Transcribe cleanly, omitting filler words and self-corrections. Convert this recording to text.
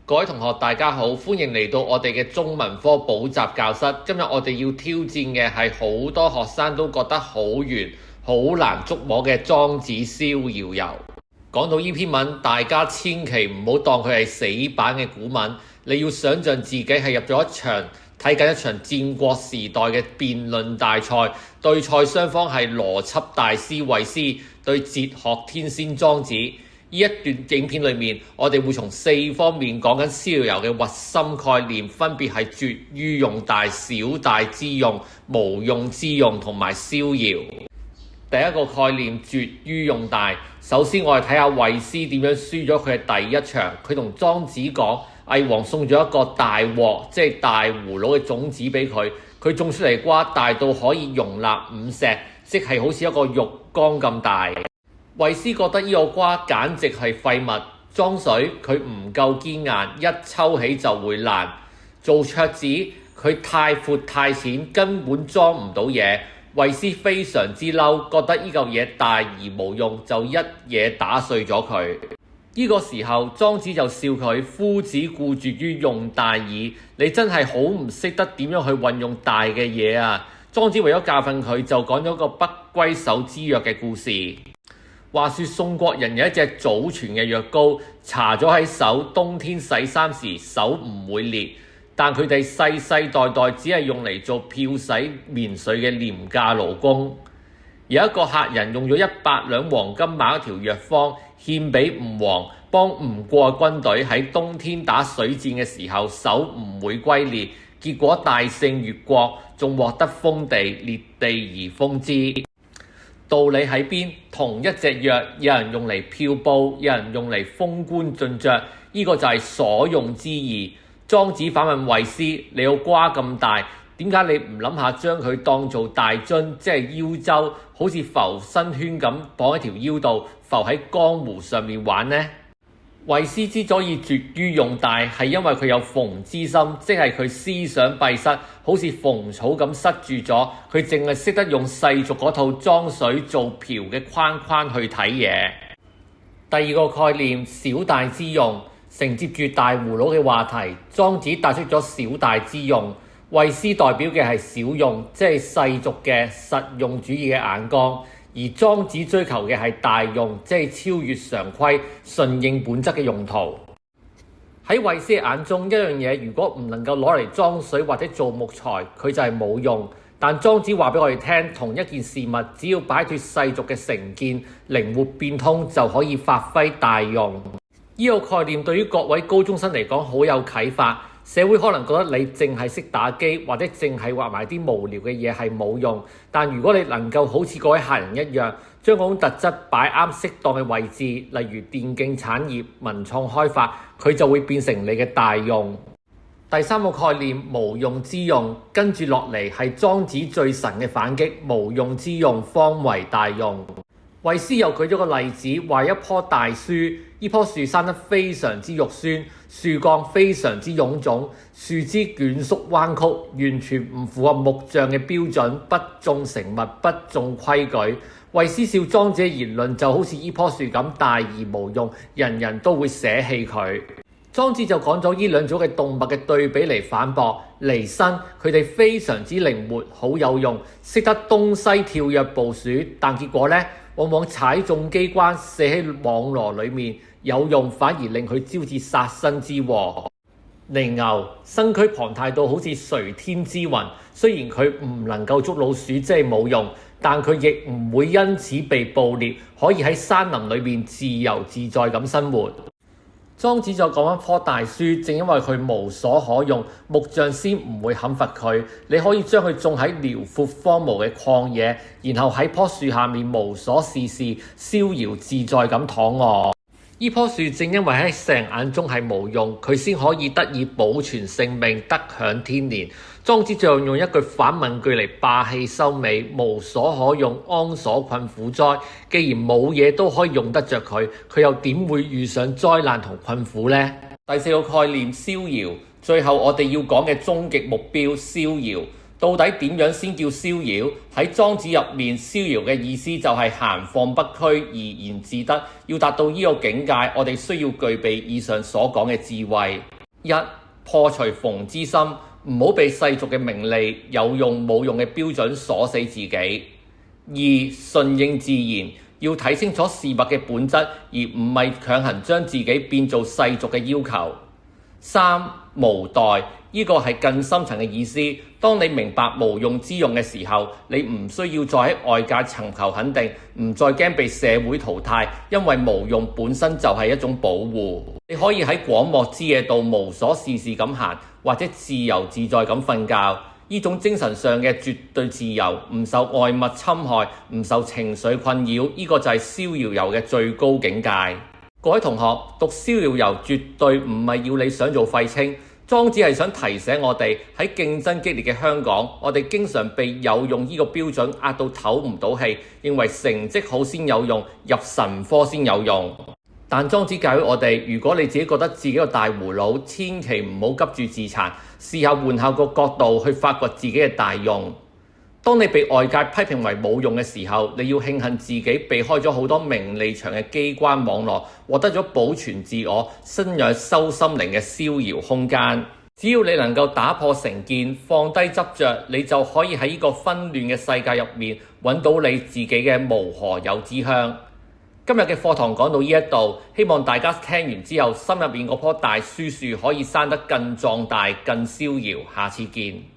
各位同學大家好，歡迎嚟到我哋嘅中文科補習教室。今日我哋要挑戰嘅係好多學生都覺得好遠、好難捉摸嘅莊子逍遙遊。講到呢篇文，大家千祈唔好當佢係死板嘅古文，你要想像自己係入咗睇緊一場戰國時代嘅辯論大賽，對賽雙方係邏輯大師衛斯對哲學天仙莊子。呢一段影片裏面，我哋會從4方面講緊逍遙遊嘅核心概念，分別係絕於用大、小大之用、無用之用同埋逍遙。第一個概念絕於用大，首先我哋睇下衛斯點樣輸咗佢嘅第一場。佢同莊子講，魏王送咗一個大鑊，即係大葫蘆嘅種子俾佢，佢種出嚟瓜大到可以容納5石，即係好似一個浴缸咁大。衛斯覺得呢個瓜簡直係廢物，裝水佢唔夠堅硬，一抽起就會爛。做桌子佢太闊太淺，根本裝唔到嘢。衛斯非常之嬲，覺得呢嚿嘢大而無用，就一嘢打碎咗佢。呢個時候莊子就笑佢：夫子固絕於用大矣。你真係好唔識得點樣去運用大嘅嘢啊！莊子為咗教訓佢，就講咗個不歸手之藥嘅故事。話說宋國人有一隻祖傳嘅藥膏，搽咗喺手，冬天洗衫時手唔會裂。但佢哋世世代代只係用嚟做漂洗棉絮嘅廉價勞工。有一個客人用咗100兩黃金買一條藥方，獻俾吳王，幫吳國軍隊喺冬天打水戰嘅時候手唔會龜裂。結果大勝越國，仲獲得封地，裂地而封之。道理喺邊？同一隻藥，有人用嚟漂布，有人用嚟封官進爵，呢個就係所用之義。莊子反問衛斯：你個瓜咁大，點解你唔諗下將佢當做大樽，即係腰舟，好似浮身圈咁綁喺條腰度，浮喺江湖上面玩呢？衛斯之所以絕於用大，係因為佢有縫之心，即係佢思想閉塞，好似縫草咁塞住咗，佢淨係識得用世俗嗰套裝水做瓢嘅框框去睇嘢。第二個概念小大之用，承接住大葫蘆嘅話題，莊子帶出咗小大之用，衛斯代表嘅係小用，即係世俗嘅實用主義嘅眼光。而莊子追求嘅係大用，即係超越常規、順應本質嘅用途。喺衛斯眼中，一樣嘢如果唔能夠攞嚟裝水或者做木材，佢就係冇用。但莊子話俾我哋聽，同一件事物，只要擺脫世俗嘅成見，靈活變通，就可以發揮大用。呢個概念對於各位高中生嚟講好有啟發。社會可能覺得你淨係識打機或者淨係畫埋啲無聊嘅嘢係冇用，但如果你能夠好似各位客人一樣，將嗰種特質擺啱適當嘅位置，例如電競產業、文創開發，佢就會變成你嘅大用。第三個概念無用之用，跟住落嚟係莊子最神嘅反擊，無用之用方為大用。衛斯又舉咗個例子，話一棵大樹，呢棵樹生得非常之肉酸，樹幹非常之臃腫，樹枝捲縮彎曲，完全唔符合木匠嘅標準，不重成物，不重規矩。衛斯笑莊子嘅言論就好似呢棵樹咁大而無用，人人都會捨棄佢。莊子就講咗呢兩種嘅動物嘅對比嚟反駁。離身佢哋非常之靈活，好有用，識得東西跳躍部署，但結果呢，往往踩中機關，射喺網羅裡面，有用反而令佢招致殺身之禍。離牛身軀龐大到好似垂天之雲，雖然佢唔能夠捉老鼠，即係冇用，但佢亦唔會因此被捕獵，可以喺山林裏面自由自在咁生活。莊子就講一棵大樹，正因為佢無所可用，木匠先唔會砍伐佢。你可以將佢種喺遼闊荒蕪嘅曠野，然後喺棵樹下面無所事事，逍遙自在咁躺臥。呢棵樹正因為喺世人眼中係無用，佢先可以得以保存性命，得享天年。莊子最後用一句反問句嚟霸氣收尾：無所可用，安所困苦哉？既然冇嘢都可以用得着佢，佢又點會遇上災難同困苦呢？第四個概念逍遙，最後我哋要講嘅終極目標逍遙。到底點樣先叫逍遙？喺莊子入面，逍遙嘅意思就係閒放不拘，怡然自得。要達到呢個境界，我哋需要具備以上所講嘅智慧。一、破除逢之心，唔好被世俗嘅名利、有用冇用嘅標準鎖死自己；二、順應自然，要睇清楚事物嘅本質，而唔係強行將自己變做世俗嘅要求；三、無待，呢個係更深層嘅意思。當你明白無用之用嘅時候，你唔需要再喺外界尋求肯定，唔再驚被社會淘汰，因為無用本身就係一種保護。你可以喺廣漠之野度無所事事咁行，或者自由自在咁瞓覺。呢種精神上嘅絕對自由，唔受外物侵害，唔受情緒困擾，呢個就係逍遙遊嘅最高境界。各位同學，讀逍遙遊絕對唔係要你想做廢青。莊子係想提醒我哋，喺競爭激烈嘅香港，我哋經常被有用呢個標準壓到唞唔到氣，認為成績好先有用，入神科先有用。但莊子教育我哋，如果你自己覺得自己個大葫蘆，千祈唔好急住自殘，試下換下個角度去發掘自己嘅大用。當你被外界批評為冇用嘅時候，你要慶幸自己避開咗好多名利場嘅機關網絡，獲得咗保存自我、生養修心靈嘅逍遙空間。只要你能夠打破成見，放低執着，你就可以喺呢個紛亂嘅世界入面揾到你自己嘅無何有之鄉。今日嘅課堂講到呢一度，希望大家聽完之後，心入面嗰棵大書樹可以生得更壯大、更逍遙。下次見。